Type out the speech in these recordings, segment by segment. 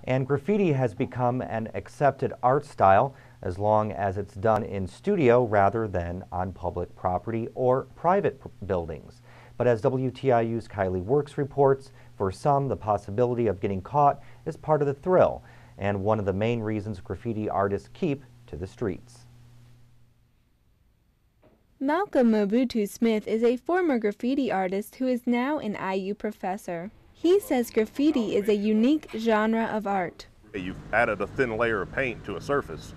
And graffiti has become an accepted art style as long as it's done in studio rather than on public property or private buildings. But as WTIU's Kylie Works reports, for some, the possibility of getting caught is part of the thrill and one of the main reasons graffiti artists keep to the streets. Malcolm Mobutu Smith is a former graffiti artist who is now an IU professor. He says graffiti is a unique genre of art. You've added a thin layer of paint to a surface,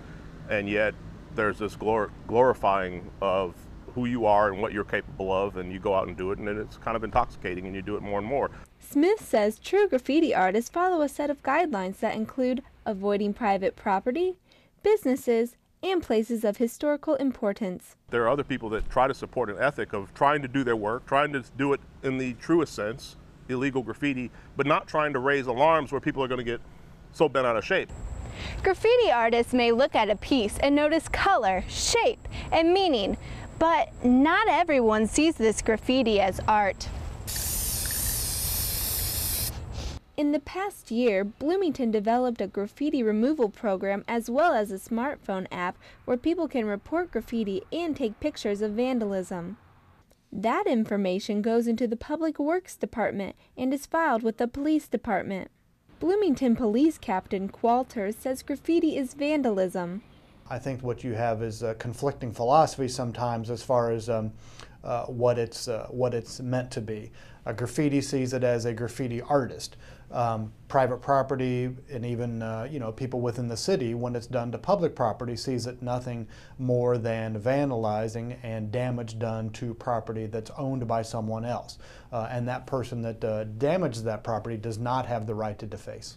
and yet there's this glorifying of who you are and what you're capable of, and you go out and do it, and it's kind of intoxicating, and you do it more and more. Smith says true graffiti artists follow a set of guidelines that include avoiding private property, businesses, and places of historical importance. There are other people that try to support an ethic of trying to do their work, trying to do it in the truest sense, illegal graffiti, but not trying to raise alarms where people are going to get so bent out of shape. Graffiti artists may look at a piece and notice color, shape, and meaning, but not everyone sees this graffiti as art. In the past year, Bloomington developed a graffiti removal program as well as a smartphone app where people can report graffiti and take pictures of vandalism. That information goes into the Public Works Department and is filed with the Police Department. Bloomington Police Captain Qualter says graffiti is vandalism. I think what you have is a conflicting philosophy sometimes as far as what it's meant to be. Graffiti sees it as a graffiti artist. Private property and even people within the city, when it's done to public property, sees it nothing more than vandalizing and damage done to property that's owned by someone else. And that person that damages that property does not have the right to deface.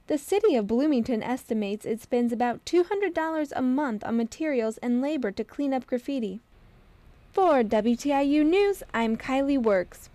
The city of Bloomington estimates it spends about $200 a month on materials and labor to clean up graffiti. For WTIU News, I'm Kylie Works.